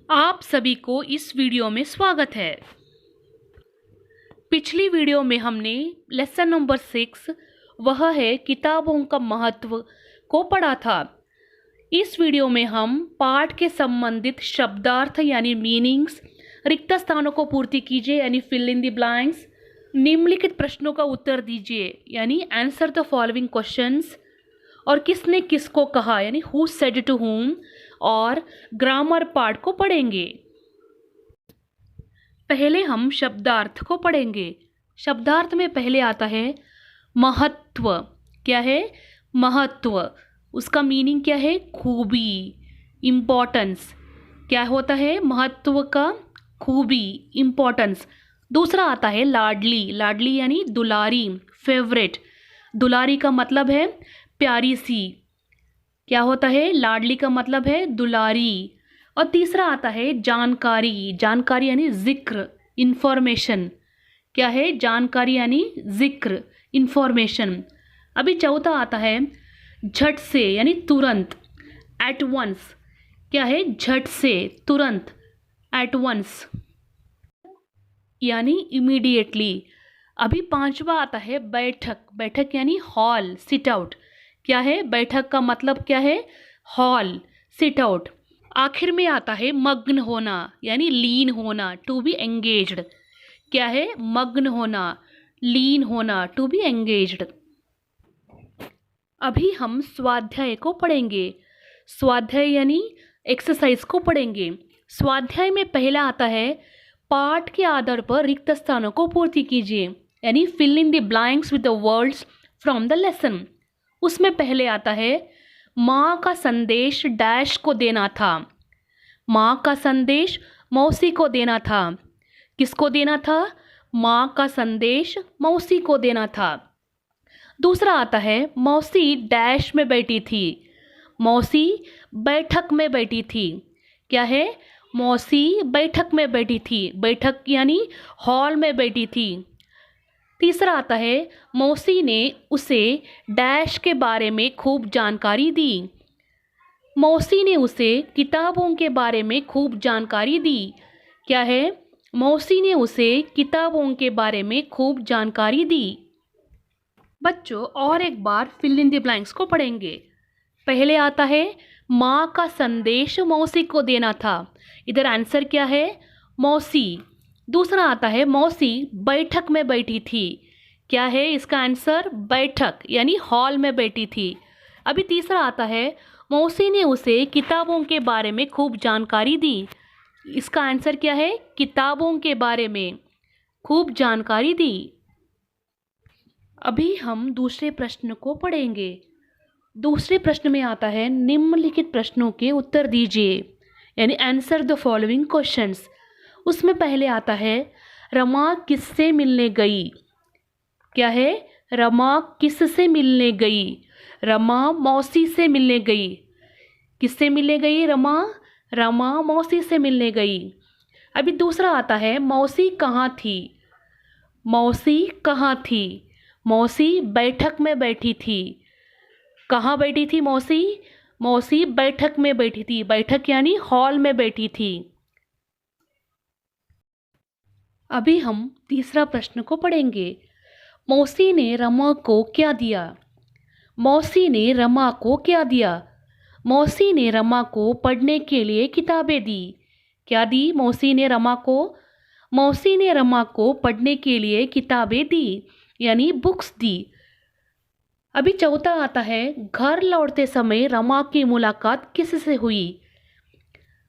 आप सभी को इस वीडियो में स्वागत है। पिछली वीडियो में हमने लेसन नंबर 6 वह है किताबों का महत्व को पढ़ा था। इस वीडियो में हम पाठ के संबंधित शब्दार्थ यानी मीनिंग्स, रिक्त स्थानों को पूर्ति कीजिए यानी फिल इन द ब्लैंक्स, निम्नलिखित प्रश्नों का उत्तर दीजिए यानी आंसर द फॉलोइंग क्वेश्चंस, और किसने किसको कहा यानी हु सेड टू हुम, और ग्रामर पार्ट को पढ़ेंगे। पहले हम शब्दार्थ को पढ़ेंगे। शब्दार्थ में पहले आता है महत्व। क्या है? महत्व। उसका मीनिंग क्या है? खूबी, इम्पोर्टेंस। क्या होता है महत्व का? खूबी, इम्पोर्टेंस। दूसरा आता है लाडली। लाडली यानी दुलारी, फेवरेट। दुलारी का मतलब है प्यारी सी। क्या होता है? लाडली का मतलब है दुलारी। और तीसरा आता है जानकारी। जानकारी यानी जिक्र, इंफॉर्मेशन। क्या है? जानकारी यानी जिक्र, इंफॉर्मेशन। अभी चौथा आता है झट से यानी तुरंत, एट वंस। क्या है? झट से, तुरंत, एट वंस यानी इमीडिएटली। अभी पांचवा आता है बैठक। बैठक यानी हॉल, सिट आउट। क्या है? बैठक का मतलब क्या है? Hall, sit out. आखिर में आता है मग्न होना यानी लीन होना, टू बी एंगेज्ड। क्या है? मग्न होना, लीन होना, टू बी एंगेज्ड। अभी हम स्वाध्याय को पढ़ेंगे। स्वाध्याय यानी एक्सरसाइज को पढ़ेंगे। स्वाध्याय में पहला आता है पाठ के आधार पर रिक्त स्थानों को पूर्ति कीजिए यानी fill in the blanks with the words from the lesson. उसमें पहले आता है माँ का संदेश डैश को देना था। माँ का संदेश मौसी को देना था। किसको देना था? माँ का संदेश मौसी को देना था। दूसरा आता है मौसी डैश में बैठी थी। मौसी बैठक में बैठी थी। क्या है? मौसी बैठक में बैठी थी। बैठक यानी हॉल में बैठी थी। तीसरा आता है मौसी ने उसे डैश के बारे में खूब जानकारी दी। मौसी ने उसे किताबों के बारे में खूब जानकारी दी। क्या है? मौसी ने उसे किताबों के बारे में खूब जानकारी दी। बच्चों और एक बार फिल इन द ब्लैंक्स को पढ़ेंगे। पहले आता है माँ का संदेश मौसी को देना था। इधर आंसर क्या है? मौसी। दूसरा आता है मौसी बैठक में बैठी थी। क्या है इसका आंसर? बैठक यानी हॉल में बैठी थी। अभी तीसरा आता है मौसी ने उसे किताबों के बारे में खूब जानकारी दी। इसका आंसर क्या है? किताबों के बारे में खूब जानकारी दी। अभी हम दूसरे प्रश्न को पढ़ेंगे। दूसरे प्रश्न में आता है निम्नलिखित प्रश्नों के उत्तर दीजिए यानी आंसर द फॉलोइंग क्वेश्चंस। उसमें पहले आता है रमा किससे मिलने गई। क्या है? रमा किससे मिलने गई? रमा मौसी से मिलने गई। किससे मिलने गई? रमा। रमा मौसी से मिलने गई। अभी दूसरा आता है मौसी कहाँ थी। मौसी कहाँ थी? मौसी बैठक में बैठी थी। कहाँ बैठी थी मौसी? मौसी बैठक में बैठी थी। बैठक यानी हॉल में बैठी थी। अभी हम तीसरा प्रश्न को पढ़ेंगे। मौसी ने रमा को क्या दिया? मौसी ने रमा को क्या दिया? मौसी ने रमा को पढ़ने के लिए किताबें दी। क्या दी मौसी ने रमा को? मौसी ने रमा को पढ़ने के लिए किताबें दी यानी बुक्स दी। अभी चौथा आता है घर लौटते समय रमा की मुलाकात किससे हुई।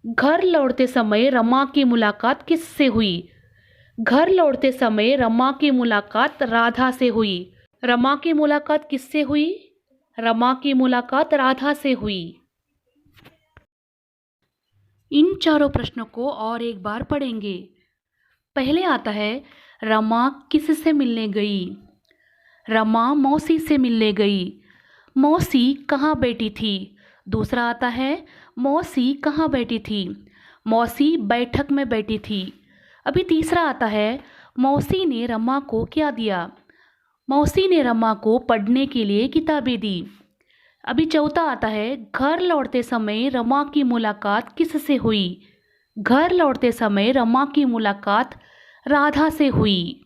घर लौटते समय रमा की मुलाकात किससे हुई? घर लौटते समय रमा की मुलाकात राधा से हुई। रमा की मुलाकात किससे हुई? रमा की मुलाकात राधा से हुई। इन चारों प्रश्नों को और एक बार पढ़ेंगे। पहले आता है रमा किससे मिलने गई। रमा मौसी से मिलने गई। मौसी कहाँ बैठी थी? दूसरा आता है मौसी कहाँ बैठी थी? मौसी बैठक में बैठी थी। अभी तीसरा आता है मौसी ने रमा को क्या दिया? मौसी ने रमा को पढ़ने के लिए किताबें दी। अभी चौथा आता है घर लौटते समय रमा की मुलाकात किससे हुई? घर लौटते समय रमा की मुलाकात राधा से हुई।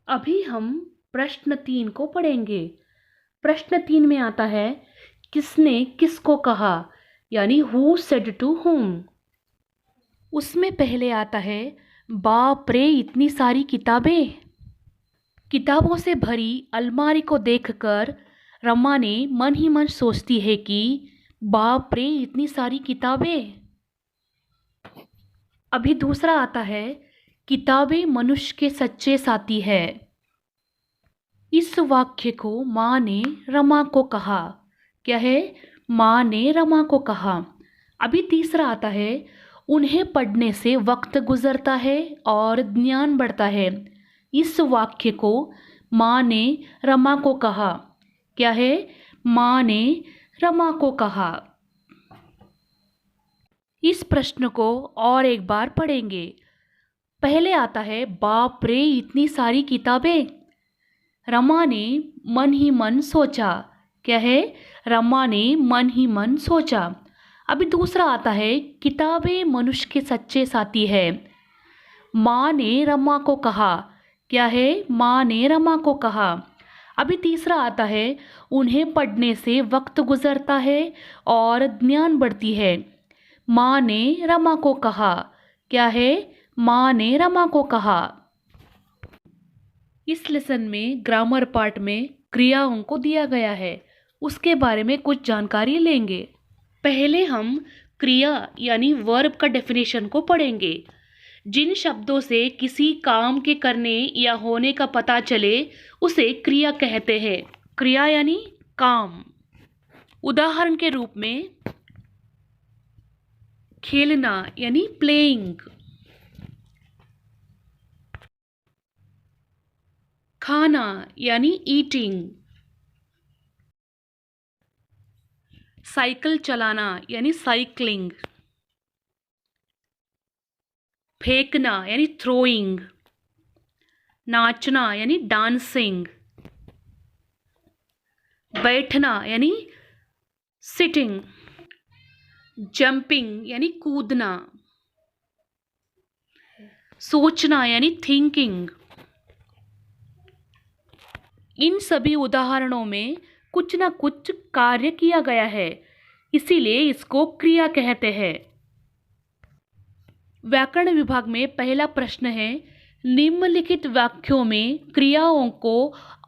अभी हम प्रश्न 3 को पढ़ेंगे। प्रश्न 3 में आता है किसने किसको कहा, यानी हु सेड टू whom। उसमें पहले आता है बाप रे इतनी सारी किताबें। किताबों से भरी अलमारी को देखकर रमा ने मन ही मन सोचती है कि बाप रे इतनी सारी किताबें। अभी दूसरा आता है किताबें मनुष्य के सच्चे साथी है। इस वाक्य को माँ ने रमा को कहा। क्या है? माँ ने रमा को कहा। अभी तीसरा आता है उन्हें पढ़ने से वक्त गुजरता है और ज्ञान बढ़ता है। इस वाक्य को माँ ने रमा को कहा। क्या है? माँ ने रमा को कहा। इस प्रश्न को और एक बार पढ़ेंगे। पहले आता है बाप रे इतनी सारी किताबें। रमा ने मन ही मन सोचा। क्या है? रमा ने मन ही मन सोचा। अभी दूसरा आता है किताबें मनुष्य के सच्चे साथी है। माँ ने रमा को कहा। क्या है? माँ ने रमा को कहा। अभी तीसरा आता है उन्हें पढ़ने से वक्त गुजरता है और ज्ञान बढ़ती है। माँ ने रमा को कहा। क्या है? माँ ने रमा को कहा। इस लेसन में ग्रामर पार्ट में क्रियाओं को दिया गया है, उसके बारे में कुछ जानकारी लेंगे। पहले हम क्रिया यानी वर्ब का डेफिनेशन को पढ़ेंगे। जिन शब्दों से किसी काम के करने या होने का पता चले उसे क्रिया कहते हैं। क्रिया यानी काम। उदाहरण के रूप में खेलना यानी प्लेइंग, खाना यानी ईटिंग, साइकिल चलाना यानी साइक्लिंग, फेंकना यानी थ्रोइंग, नाचना यानी डांसिंग, बैठना यानी सिटिंग, जंपिंग यानी कूदना, सोचना यानी थिंकिंग। इन सभी उदाहरणों में कुछ ना कुछ कार्य किया गया है, इसीलिए इसको क्रिया कहते हैं। व्याकरण विभाग में पहला प्रश्न है निम्नलिखित वाक्यों में क्रियाओं को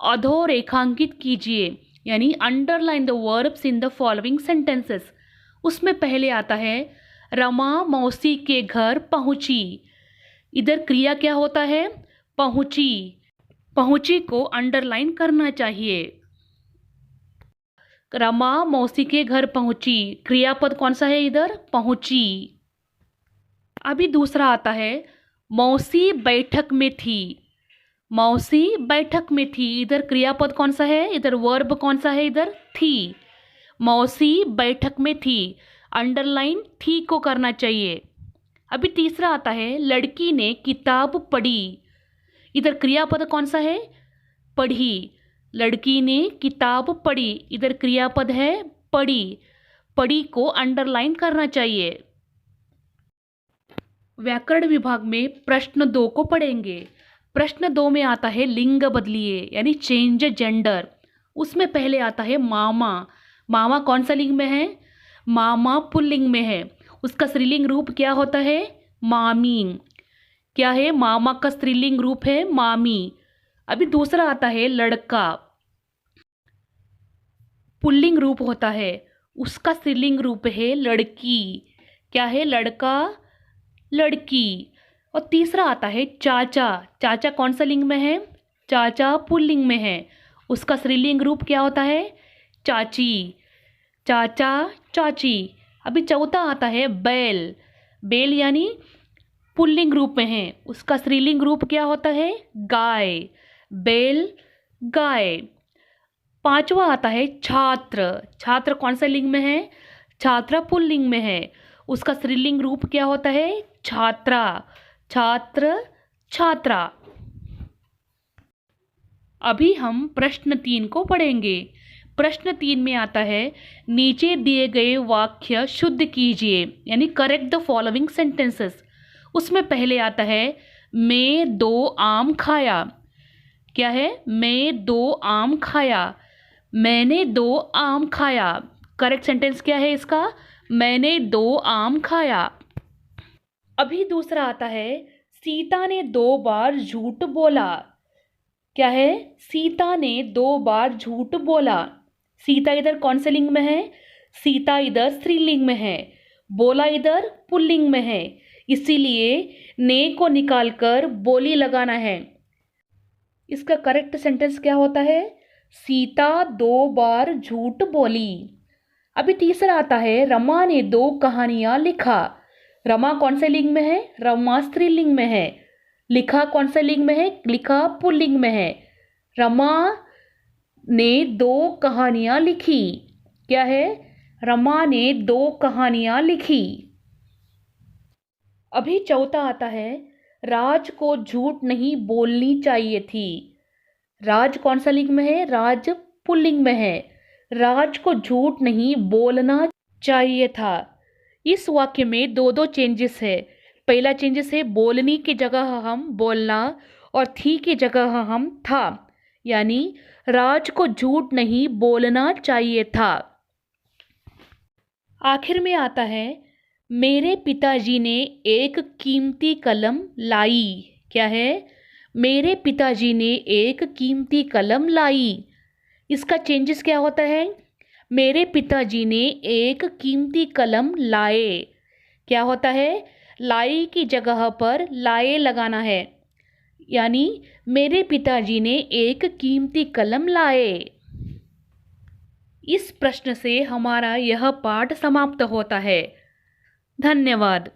अधोरेखांकित कीजिए, यानी underline the verbs in the following sentences. उसमें पहले आता है रमा मौसी के घर पहुंची। इधर क्रिया क्या होता है? पहुंची। पहुंची को अंडरलाइन करना चाहिए। रमा मौसी के घर पहुंची, क्रियापद कौन सा है इधर? पहुंची। अभी दूसरा आता है मौसी बैठक में थी। मौसी बैठक में थी, इधर क्रियापद कौन सा है? इधर वर्ब कौन सा है? इधर थी। मौसी बैठक में थी, अंडरलाइन थी को करना चाहिए। अभी तीसरा आता है लड़की ने किताब पढ़ी। इधर क्रियापद कौन सा है? पढ़ी। लड़की ने किताब पढ़ी, इधर क्रियापद है पढ़ी। पढ़ी को अंडरलाइन करना चाहिए। व्याकरण विभाग में प्रश्न 2 को पढ़ेंगे। प्रश्न 2 में आता है लिंग बदलिए, यानी चेंज जेंडर। उसमें पहले आता है मामा। मामा कौन सा लिंग में है? मामा पुल्लिंग में है। उसका स्त्रीलिंग रूप क्या होता है? मामी। क्या है? मामा का स्त्रीलिंग रूप है मामी। अभी दूसरा आता है लड़का। पुल्लिंग रूप होता है, उसका स्त्रीलिंग रूप है लड़की। क्या है? लड़का, लड़की। और तीसरा आता है चाचा। चाचा कौन सा लिंग में है? चाचा पुल्लिंग में है, उसका स्त्रीलिंग रूप क्या होता है? चाची। चाचा, चाची। अभी चौथा आता है बैल। बैल यानी पुल्लिंग रूप में है, उसका स्त्रीलिंग रूप क्या होता है? गाय। बैल, गाय। पांचवा आता है छात्र। छात्र कौन सा लिंग में है? छात्रा पुल्लिंग में है, उसका स्त्रीलिंग रूप क्या होता है? छात्रा। छात्र, छात्रा। अभी हम प्रश्न 3 को पढ़ेंगे। प्रश्न 3 में आता है, नीचे दिए गए वाक्य शुद्ध कीजिए, यानी करेक्ट द फॉलोइंग सेंटेंसेस। उसमें पहले आता है, मैं 2 आम खाया। क्या है? मैं 2 आम खाया। मैंने 2 आम खाया। करेक्ट सेंटेंस क्या है इसका? मैंने 2 आम खाया। अभी दूसरा आता है, सीता ने 2 बार झूठ बोला। क्या है? सीता ने 2 बार झूठ बोला। सीता इधर कौन से लिंग में है? सीता इधर स्त्रीलिंग में है, बोला इधर पुल्लिंग में है, इसीलिए ने को निकालकर बोली लगाना है। इसका करेक्ट सेंटेंस क्या होता है? सीता 2 बार झूठ बोली। अभी तीसरा आता है, रमा ने 2 कहानियां लिखा। रमा कौन से लिंग में है? रमा स्त्रीलिंग में है। लिखा कौन से लिंग में है? लिखा पुल्लिंग में है। रमा ने 2 कहानियां लिखी। क्या है? रमा ने 2 कहानियां लिखी। अभी चौथा आता है, राज को झूठ नहीं बोलनी चाहिए थी। राज कौन सा लिंग में है? राज पुल्लिंग में है। राज को झूठ नहीं बोलना चाहिए था। इस वाक्य में 2 चेंजेस है। पहला चेंजेस है, बोलनी की जगह हम बोलना और थी की जगह हम था, यानी राज को झूठ नहीं बोलना चाहिए था। आखिर में आता है, मेरे पिताजी ने एक कीमती कलम लाई। क्या है? मेरे पिताजी ने एक कीमती कलम लाई। इसका चेंजेस क्या होता है? मेरे पिताजी ने एक कीमती कलम लाए। क्या होता है? लाई की जगह पर लाए लगाना है, यानी मेरे पिताजी ने एक कीमती कलम लाए। इस प्रश्न से हमारा यह पाठ समाप्त होता है। धन्यवाद।